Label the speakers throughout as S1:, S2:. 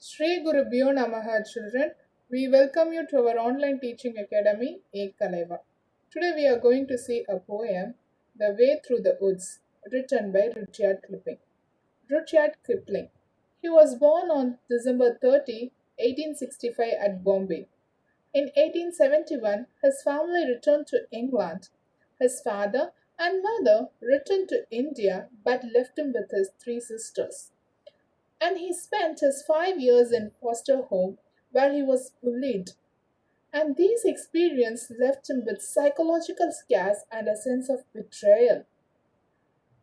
S1: Shri Gurubhyo Namaha children, we welcome you to our online teaching academy, Ekaleva. Today we are going to see a poem, The Way Through the Woods, written by Rudyard Kipling. Rudyard Kipling. He was born on December 30, 1865 at Bombay. In 1871, his family returned to England. His father and mother returned to India but left him with his three sisters, and he spent his 5 years in foster home where he was bullied. And these experiences left him with psychological scars and a sense of betrayal.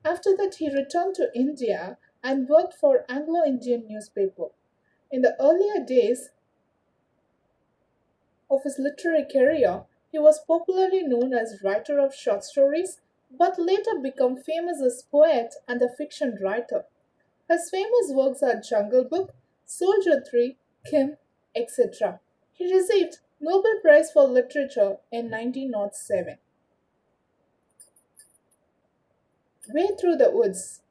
S1: After that, he returned to India and worked for Anglo-Indian newspaper. In the earlier days of his literary career, he was popularly known as writer of short stories, but later became famous as poet and a fiction writer. His famous works are Jungle Book, Soldier 3, Kim, etc. He received Nobel Prize for Literature in 1907. Way Through the Woods,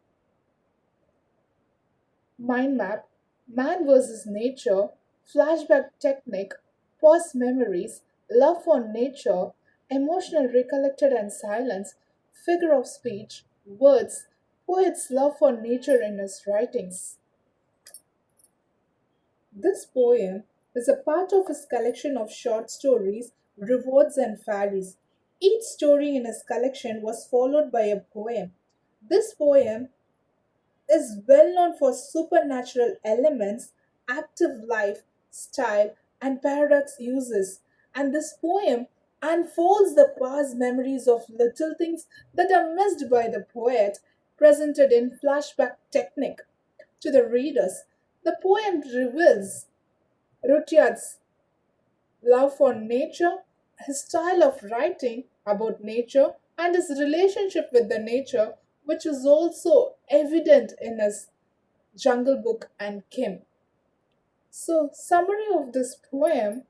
S1: Mind Map, Man vs. Nature, Flashback Technique, Past Memories, Love for Nature, Emotional Recollected and Silence, Figure of Speech, Words, Poet's love for nature in his writings. This poem is a part of his collection of short stories, Rewards and Fairies. Each story in his collection was followed by a poem. This poem is well known for supernatural elements, active life, style, and paradox uses. And this poem unfolds the past memories of little things that are missed by the poet, presented in flashback technique to the readers. The poem reveals Rudyard's love for nature, his style of writing about nature, and his relationship with the nature, which is also evident in his Jungle Book and Kim. So, summary of this poem: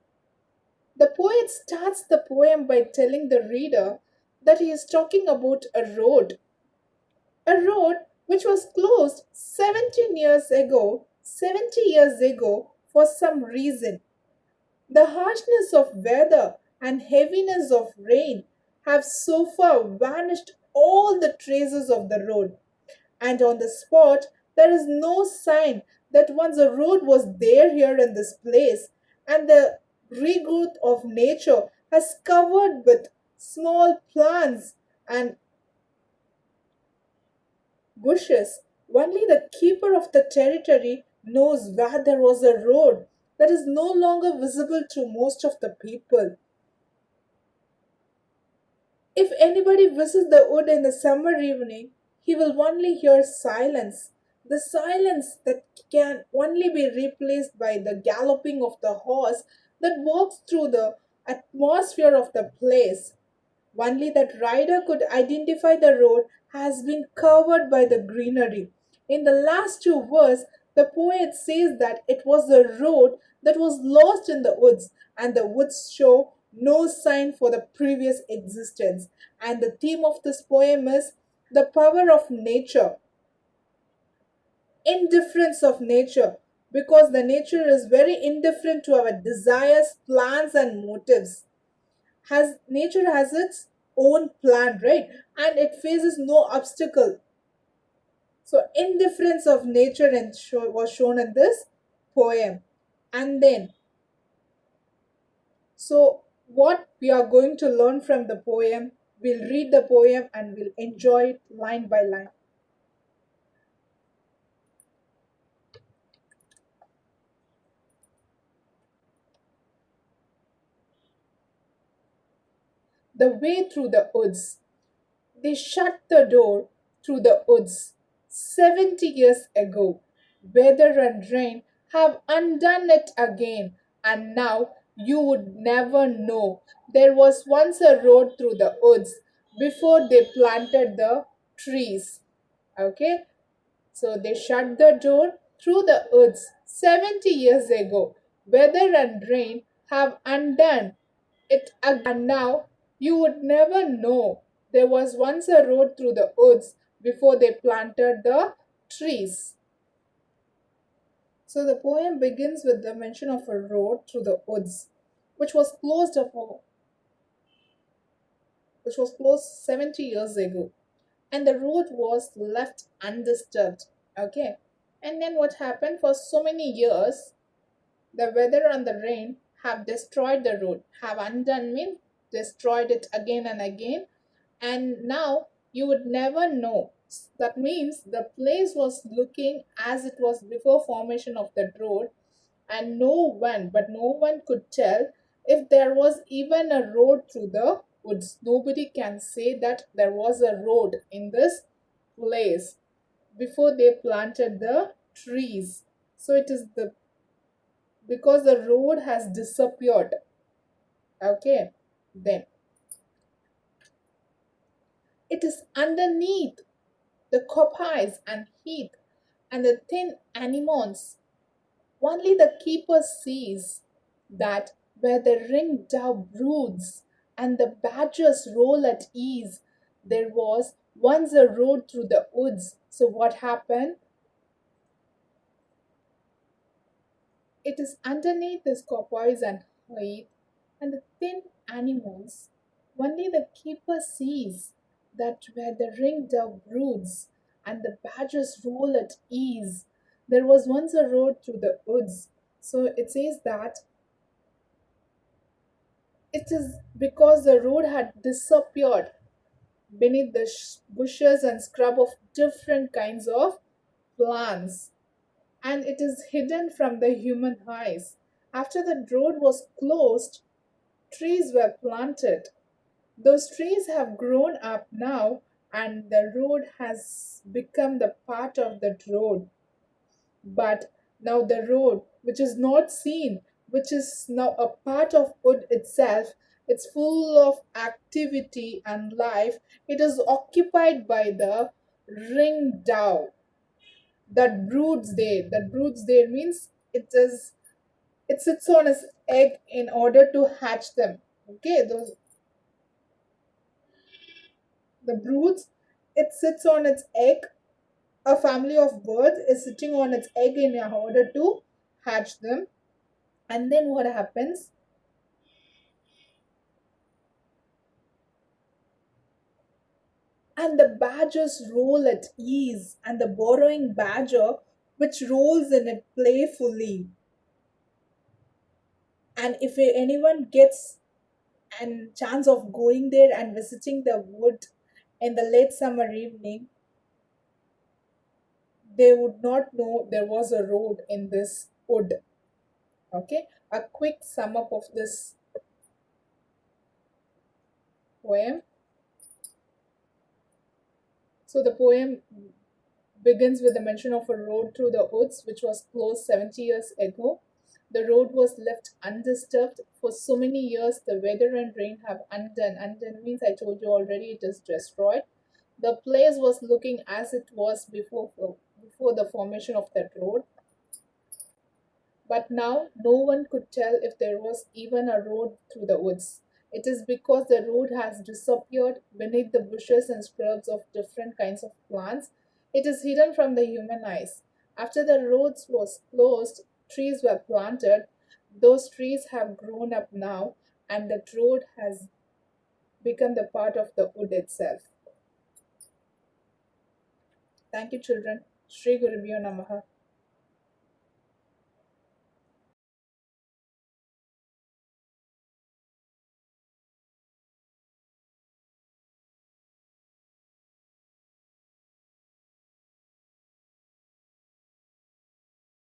S1: the poet starts the poem by telling the reader that he is talking about a road which was closed 70 years ago for some reason. The harshness of weather and heaviness of rain have so far vanished all the traces of the road, and on the spot there is no sign that once a road was there here in this place, and the regrowth of nature has covered with small plants and bushes. Only the keeper of the territory knows where there was a road that is no longer visible to most of the people. If anybody visits the wood in the summer evening, he will only hear silence, the silence that can only be replaced by the galloping of the horse that walks through the atmosphere of the place. Only that rider could identify the road has been covered by the greenery. In the last two verses, the poet says that it was the road that was lost in the woods, and the woods show no sign for the previous existence. And the theme of this poem is the power of nature, indifference of nature, because the nature is very indifferent to our desires, plans, and motives. Has nature has its own plan, right? And it faces no obstacle. So indifference of nature was shown in this poem. And then, so what we are going to learn from the poem, we'll read the poem and we'll enjoy it line by line. The Way Through the Woods. They shut the door through the woods 70 years ago. Weather and rain have undone it again, and now you would never know. There was once a road through the woods before they planted the trees. Okay, so they shut the door through the woods 70 years ago. Weather and rain have undone it again, and now you would never know. There was once a road through the woods before they planted the trees. So the poem begins with the mention of a road through the woods, which was closed up, which was closed 70 years ago, and the road was left undisturbed. Okay, and then what happened for so many years? The weather and the rain have destroyed the road, have undone means destroyed it again and again, and now you would never know. That means the place was looking as it was before formation of the road, and no one could tell if there was even a road through the woods. Nobody can say that there was a road in this place before they planted the trees. So it is the because the road has disappeared. Okay, then it is underneath the coppice and heath and the thin anemones. Only the keeper sees that where the ring-dove broods and the badgers roll at ease, there was once a road through the woods. So what happened? It is underneath this coppice and heath and the thin anemones. Only the keeper sees that where the ring-dove broods and the badgers roll at ease, there was once a road through the woods. So it says that it is because the road had disappeared beneath the bushes and scrub of different kinds of plants, and it is hidden from the human eyes. After the road was closed, trees were planted. Those trees have grown up now, and the road has become the part of that road. But now the road, which is not seen, which is now a part of wood itself, it's full of activity and life. It is occupied by the ring dove that broods there. That broods there means it sits on its egg in order to hatch them. Okay, those the broods, it sits on its egg. A family of birds is sitting on its egg in order to hatch them. And then what happens? And the badgers roll at ease, and the burrowing badger, which rolls in it playfully. And if anyone gets a chance of going there and visiting the wood in the late summer evening, they would not know there was a road in this wood. Okay, a quick sum up of this poem. So the poem begins with the mention of a road through the woods which was closed 70 years ago. The road was left undisturbed for so many years. The weather and rain have undone. Undone means I told you already it is destroyed. The place was looking as it was before the formation of that road. But now no one could tell if there was even a road through the woods. It is because the road has disappeared beneath the bushes and scrubs of different kinds of plants. It is hidden from the human eyes. After the roads was closed, trees were planted. Those trees have grown up now, and that road has become the part of the wood itself. Thank you, children. Shri Gurubhyo Namaha.